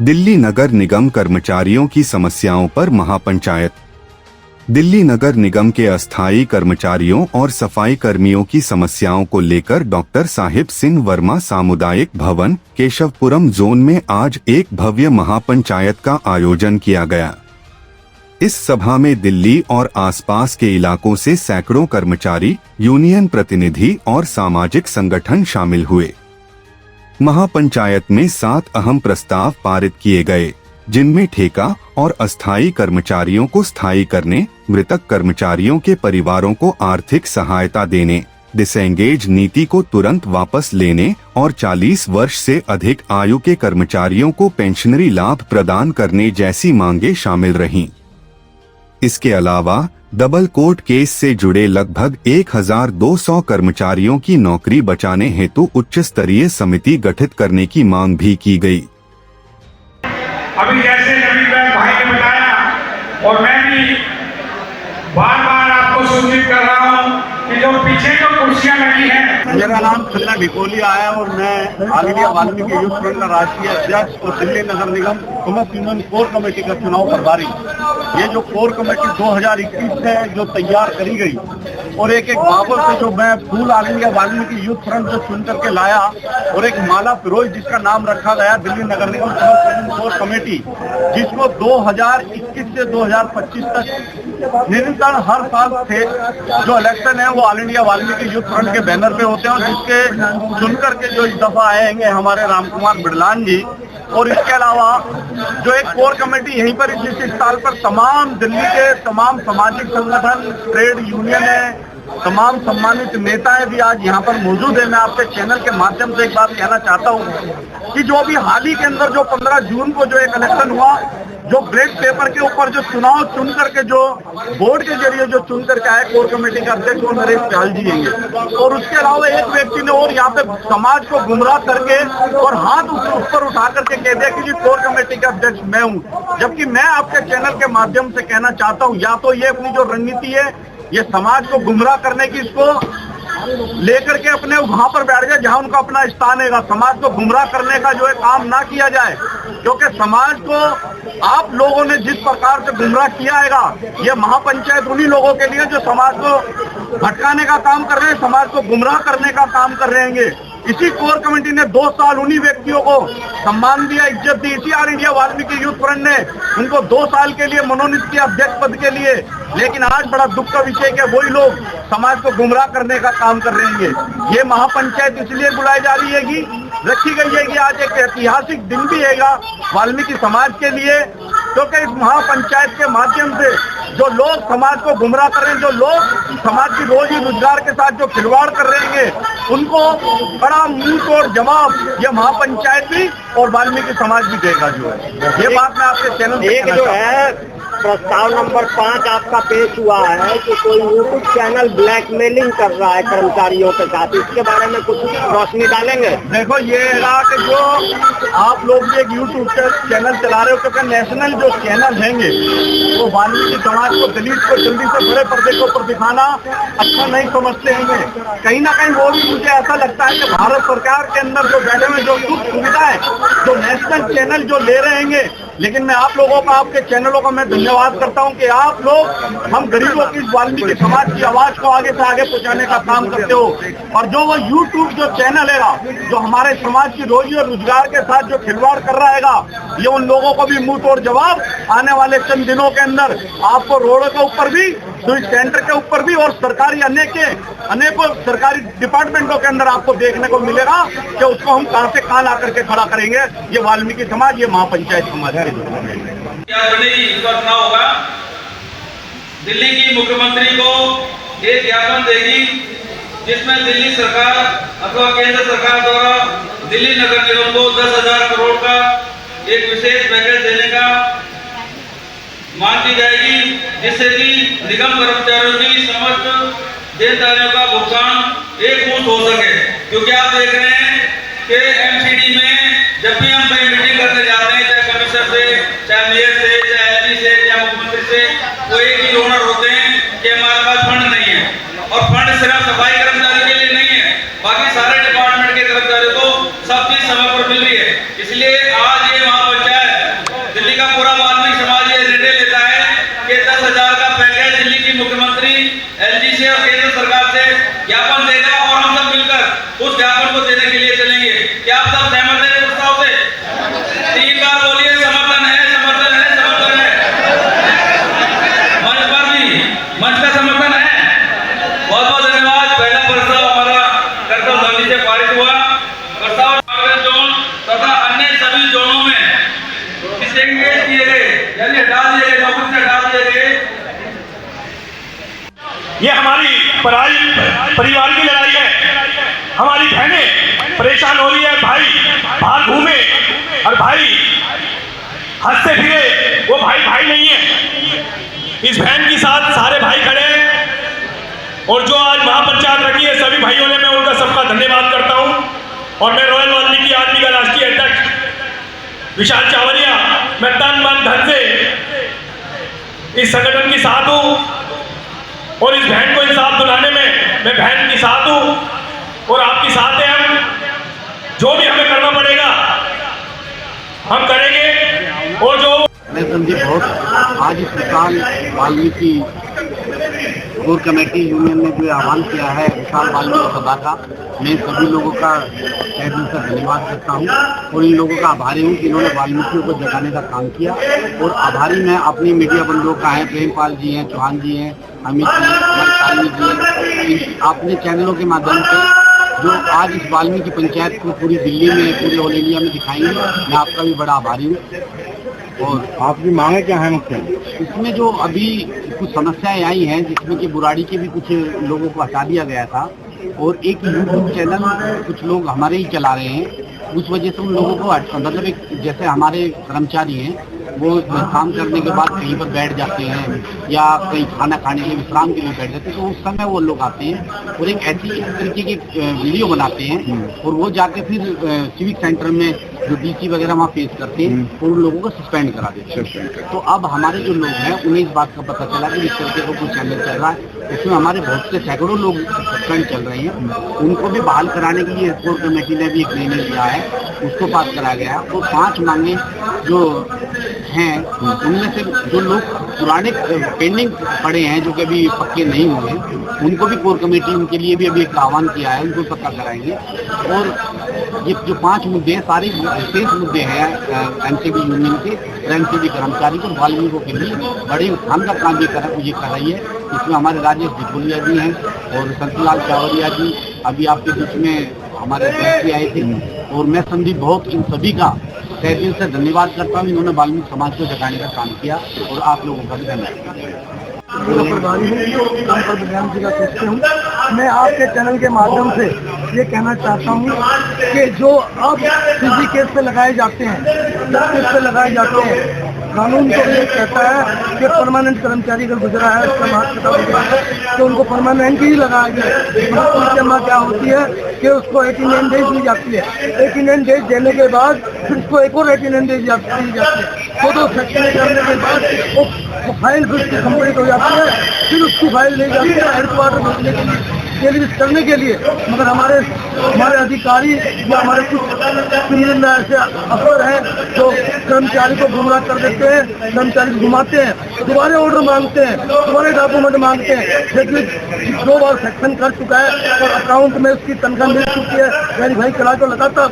दिल्ली नगर निगम कर्मचारियों की समस्याओं पर महापंचायत। दिल्ली नगर निगम के अस्थायी कर्मचारियों और सफाई कर्मियों की समस्याओं को लेकर डॉक्टर साहिब सिंह वर्मा सामुदायिक भवन केशवपुरम जोन में आज एक भव्य महापंचायत का आयोजन किया गया। इस सभा में दिल्ली और आसपास के इलाकों से सैकड़ों कर्मचारी, यूनियन प्रतिनिधि और सामाजिक संगठन शामिल हुए। महापंचायत में 7 अहम प्रस्ताव पारित किए गए, जिनमें ठेका और अस्थायी कर्मचारियों को स्थायी करने, मृतक कर्मचारियों के परिवारों को आर्थिक सहायता देने, डिसएंगेज नीति को तुरंत वापस लेने और 40 वर्ष से अधिक आयु के कर्मचारियों को पेंशनरी लाभ प्रदान करने जैसी मांगे शामिल रहीं। इसके अलावा डबल कोर्ट केस से जुड़े लगभग 1200 कर्मचारियों की नौकरी बचाने हेतु उच्च स्तरीय समिति गठित करने की मांग भी की गई। अभी जैसे नबी भाई ने बताया और मैं भी बार-बार आपको सूचित कर रहा हूं कि जो पीछे जो कुर्सियां लगी हैं। मेरा नाम खन्ना भिकोलिया है और मैं all India Valmiki youth front का राष्ट्रीय अध्यक्ष और दिल्ली नगर निगम कॉमर्स यूनियन कोर कमेटी का चुनाव प्रभारी। ये जो कोर कमेटी 2021 से जो तैयार करी गई और एक बाबर से जो मैं फूल all India Valmiki youth front जो चुन करके लाया और एक माला फिरोज जिसका नाम रखा गया दिल्ली नगर निगम कॉमर्स यूनियन कोर कमेटी, जिसको 2021 से 2025 तक निरंतर हर साल से जो इलेक्शन है वो all India Valmiki youth front के बैनर पे होते हैं और जिसके चुन करके जो इस दफा आएंगे हमारे रामकुमार बिड़लान जी। और इसके अलावा जो एक कोर कमेटी यहीं पर इस साल पर तमाम दिल्ली के तमाम सामाजिक संगठन, ट्रेड यूनियन है, तमाम सम्मानित नेताएं भी आज यहाँ पर मौजूद है। मैं आपके चैनल के माध्यम से एक बात कहना चाहता हूँ कि जो अभी हाल ही के अंदर जो 15 जून को जो एक इलेक्शन हुआ, जो ब्रेड पेपर के ऊपर जो चुनाव चुन करके जो बोर्ड के जरिए जो चुन करके आए कोर कमेटी के अध्यक्ष वो नरेश चाल जी हैं। और उसके अलावा एक व्यक्ति ने और यहाँ पे समाज को गुमराह करके और हाथ ऊपर उठा करके कह दिया कि जी कोर कमेटी का अध्यक्ष मैं हूँ। जबकि मैं आपके चैनल के माध्यम से कहना चाहता हूँ, या तो ये अपनी जो रणनीति है ये समाज को गुमराह करने की, इसको लेकर के अपने वहां पर बैठ जाए जहां उनका अपना स्थान है। समाज को गुमराह करने का जो है काम ना किया जाए, क्योंकि समाज को आप लोगों ने जिस प्रकार से गुमराह किया है, ये महापंचायत उन्हीं लोगों के लिए जो समाज को भटकाने का काम कर रहे हैं, समाज को गुमराह करने का काम कर रहे हैं। इसी कोर कमेटी ने 2 साल उन्हीं व्यक्तियों को सम्मान दिया, इज्जत दी। इसी all India Valmiki youth front ने उनको 2 साल के लिए मनोनीत किया अध्यक्ष पद के लिए। लेकिन आज बड़ा दुख का विषय है वही लोग समाज को गुमराह करने का काम कर रहे हैं। ये महापंचायत इसलिए बुलाई जा रही है कि रखी गई है कि आज एक ऐतिहासिक दिन भी है वाल्मीकि समाज के लिए, क्योंकि इस महापंचायत के माध्यम से जो लोग समाज को गुमराह कर रहे हैं, जो लोग समाज की रोजी रोजगार के साथ जो खिलवाड़ कर रहे हैं, उनको बड़ा मुंह तोड़ जवाब ये महापंचायत भी और वाल्मीकि समाज भी देगा। जो है ये बात मैं आपके चैनल एक जो है प्रस्ताव नंबर 5 आपका पेश हुआ है कि कोई यूट्यूब चैनल ब्लैकमेलिंग कर रहा है कर्मचारियों के साथ, इसके बारे में कुछ रोशनी डालेंगे? देखो ये है कि जो आप लोग भी एक यूट्यूब चैनल चला रहे हो, क्योंकि नेशनल जो चैनल हैंगे वो वाल्मीकि समाज को, दलित को जल्दी से बड़े पर्दे के ऊपर दिखाना अच्छा नहीं समझते हैं। कहीं ना कहीं वो भी मुझे ऐसा लगता है कि भारत सरकार के अंदर जो बैठे हुए जो सुख सुविधा है, जो नेशनल चैनल जो ले रहे हैं, लेकिन मैं आप लोगों का, आपके चैनलों का मैं धन्यवाद करता हूं कि आप लोग हम गरीबों की वाल्मीकि समाज की आवाज को आगे से आगे पहुंचाने का काम करते हो। और जो वो यूट्यूब जो चैनल है जो हमारे समाज की रोजी और रोजगार के साथ जो खिलवाड़ कर रहा है, ये उन लोगों को भी मुंह तोड़ जवाब आने वाले चंद दिनों के अंदर आपको रोडों के ऊपर भी, स्विच सेंटर के ऊपर भी और सरकारी अनेकों सरकारी डिपार्टमेंटों के अंदर आपको देखने को मिलेगा कि उसको हम कहां से कहां ला करके खड़ा करेंगे। ये वाल्मीकि समाज, ये महापंचायत समाज है। क्या बड़ी घटना होगा, दिल्ली की मुख्यमंत्री को एक ज्ञापन देगी जिसमें दिल्ली सरकार अथवा केंद्र सरकार द्वारा दिल्ली नगर निगम को 10,000 करोड़ का एक विशेष पैकेज देने का मांग की जाएगी, जिससे कि निगम कर्मचारियों की समस्त देनदारियों का भुगतान एक मुश्त हो सके। क्योंकि आप देख रहे हैं कि एमसीडी में जब भी हम कहीं मीटिंग करने जाते हैं, चाहे कमिश्नर से, चाहे मेयर से, चाहे एमपी से, चाहे मुख्यमंत्री से, वो एक ही ओनर होते हैं कि हमारे पास फंड नहीं है। और फंड सिर्फ सफाई कर्मचारी के लिए नहीं है, बाकी सारे डिपार्टमेंट के कर्मचारियों को सब चीज समय पर मिल रही है। इसलिए आज ये महापंचायत ज्ञापन देगा और हम सब मिलकर उस ज्ञापन को देने के लिए चलेंगे। क्या आप सब सहमत हैं प्रस्ताव से? 3 बार बोलिए समर्थन है, समर्थन है, समर्थन है। मंच पर भी मंच का समर्थन है। बहुत बहुत धन्यवाद। पहला प्रस्ताव हमारा कर्तव्य ध्वनि से पारित हुआ। प्रस्ताव कांग्रेस जोन तथा अन्य सभी जोनों में डिसएंगेज किए गए, यानी हटा दिए गए, नौकरी से हटा दिए गए। ये हमारी परिवार की लड़ाई है। हमारी बहनें परेशान हो रही है, भाई बाहर घूमे और भाई हंसते फिरे, वो भाई भाई नहीं है। इस बहन के साथ सारे भाई खड़े हैं और जो आज महापंचायत रखी है सभी भाइयों ने, मैं उनका सबका धन्यवाद करता हूं। और मैं रॉयल वाल्मीकि आर्मी का राष्ट्रीय अध्यक्ष विशाल चावरिया, मैं तन मन धन से इस संगठन के साथ हूं और इस बहन को इंसाफ दिलाने में मैं बहन के साथ हूं और आपके साथ हैं। हम जो भी हमें करना पड़ेगा हम करेंगे। और जो मैं संदीप घोष, आज इस विशाल वाल्मीकि कोर कमेटी यूनियन ने जो आह्वान किया है विशाल वाल्मीकि सभा का, मैं सभी लोगों का तहे दिल से धन्यवाद करता हूं और इन लोगों का आभारी हूं कि इन्होंने वाल्मीकियों को जगाने का काम किया। और आभारी मैं अपनी मीडिया बंधुओं का है, प्रेमपाल जी हैं, चौहान जी हैं, अमित जी, अपने चैनलों के माध्यम से जो आज इस वाल्मीकि पंचायत को पूरी दिल्ली में, पूरे ऑल इंडिया में दिखाएंगे, मैं आपका भी बड़ा आभारी हूँ। और आपकी मांगे क्या है मुख्य? इसमें जो अभी कुछ समस्याएं आई हैं, जिसमें कि बुराड़ी के भी कुछ लोगों को हटा दिया गया था और एक यूट्यूब चैनल कुछ लोग हमारे ही चला रहे हैं, उस वजह से उन लोगों को मतलब एक जैसे हमारे कर्मचारी हैं वो काम करने के बाद कहीं पर बैठ जाते हैं या कहीं खाना खाने के लिए विश्राम के लिए बैठ जाते हैं, तो उस समय वो लोग आते हैं और एक ऐसी तरीके की वीडियो बनाते हैं और वो जाके फिर सिविक सेंटर में जो डीसी वगैरह वहाँ पेश करते हैं और उन लोगों को सस्पेंड करा देते हैं। तो अब हमारे जो लोग हैं उन्हें इस बात का पता चला कि इस तरीके का कोई चैनल चल रहा है, उसमें हमारे बहुत से सैकड़ों लोग सस्पेंड चल रहे हैं, उनको भी बहाल कराने के लिए कोर कमेटी ने भी एक निर्णय लिया है, उसको पास करा गया। तो 5 मांगे जो हैं उनमें से जो लोग पुराने पेंडिंग पड़े हैं, जो कभी पक्के नहीं हुए, उनको भी कोर कमेटी उनके लिए भी अभी एक आह्वान किया है, उनको पक्का कराएंगे। और ये जो 5 मुद्दे सारे विशेष मुद्दे हैं एमसीबी यूनियन के, एमसीबी कर्मचारी को, वाल्मीकियों के लिए बड़े उत्थान का काम ये कर रही है। इसमें हमारे राजेश ढिकोलिया जी हैं और संतलाल चावरिया जी अभी आपके बीच में हमारे अध्यक्ष आए थे। और मैं संदीप बहुत इन सभी का तहे दिल से धन्यवाद करता हूँ, इन्होंने वाल्मीकि समाज को जगाने का काम किया और आप लोगों का भी धन्यवाद। प्रभारी जी का सोचते हूँ, मैं आपके चैनल के माध्यम से ये कहना चाहता हूँ कि जो अब किसी केस पे लगाए जाते हैं, कानून तो ये कहता है कि परमानेंट कर्मचारी अगर गुजरा है, उसका मार्क्सशीट गुजरा है तो उनको परमानेंट ही लगाया गया। उसके क्या होती है कि उसको 89 डेज दी जाती है, 89 डेज देने के बाद फिर उसको एक और 89 डेज दी जाती है। 2 सेक्शन करने के बाद वो फाइल फिर उसकी कंप्लीट हो जाती है, फिर उसकी फाइल ले जाती है हेडक्वार्टर भेजने के लिए, करने के लिए। मगर हमारे अधिकारी या हमारे कुछ क्रिमिनल ऐसे अफसर हैं जो कर्मचारी को गुमराह कर देते हैं, कर्मचारी घुमाते हैं, दोबारा ऑर्डर मांगते हैं, दोबारा डॉक्यूमेंट मांगते हैं। लेकिन 2 बार सेक्शन कर चुका है और अकाउंट में उसकी तनख्वाह मिल चुकी है, वेरीफाई करा तो लगाता है,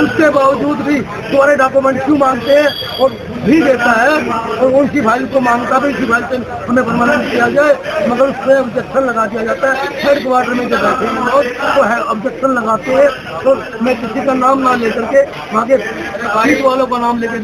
उसके बावजूद भी दोबारा डॉक्यूमेंट क्यों मांगते हैं और भी देता है और उनकी फाइल को मांगता है इसी फाइल से हमें परमानेंट किया जाए, मगर उसमें ऑब्जेक्शन लगा दिया जाता है। हेडक्वार्टर में जो बैठे हैं लोग वो है ऑब्जेक्शन लगाते हैं, तो मैं किसी का नाम ना लेकर के वहाँ के सीट वालों का नाम लेकर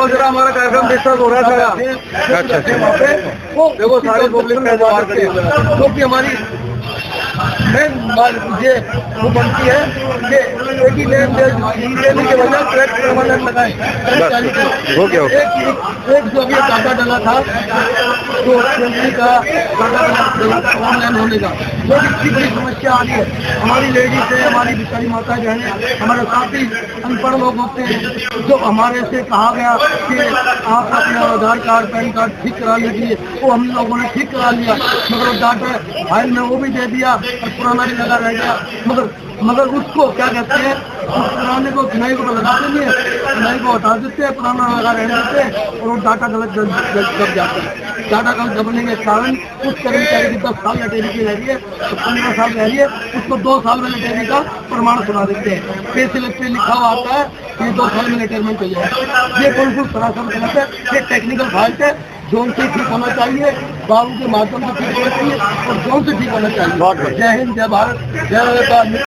जरा हमारा कार्यक्रम डिस्टर्ब हो रहा था। वो देखो सारे क्योंकि हमारी ये वो बनती है कि एक ही लेन देने के वजह ट्रैक परमानेंट लगाए। एक जो अभी डाटा डाला था तो का डाटा ऑनलाइन होने का, जो इतनी बड़ी समस्या आ रही है। हमारी लेडीज है, हमारी भिखारी माता जो है, हमारे साथी अनपढ़ लोग होते हैं, जो हमारे से कहा गया कि आप अपना आधार कार्ड पैन कार्ड ठीक करा लीजिए, वो हम लोगों ने ठीक करा लिया, मगर डाटा फाइल में वो भी दे दिया और पुराना भी लगा रह गया। मगर उसको क्या कहते हैं उस पुराने को नए को लगाते नहीं है, नए को हटा देते हैं, पुराना लगा रहने देते हैं और वो डाटा गलत दब जाता है। डाटा गलत दबने के कारण उस कर्मचारी की 10 साल लटेरी की रह रही है तो 15 साल रह रही है, उसको 2 साल में लटेरी का प्रमाण सुना देते हैं। पे स्लिप पे लिखा हुआ आता है ये 2 साल में रिटायरमेंट हो जाएगा। ये बिल्कुल सरासर गलत है। ये टेक्निकल फॉल्ट है, जोन से ठीक होना चाहिए, बाबू के माध्यम से ठीक होना चाहिए और जोन से ठीक होना चाहिए। जय हिंद, जय भारत, जय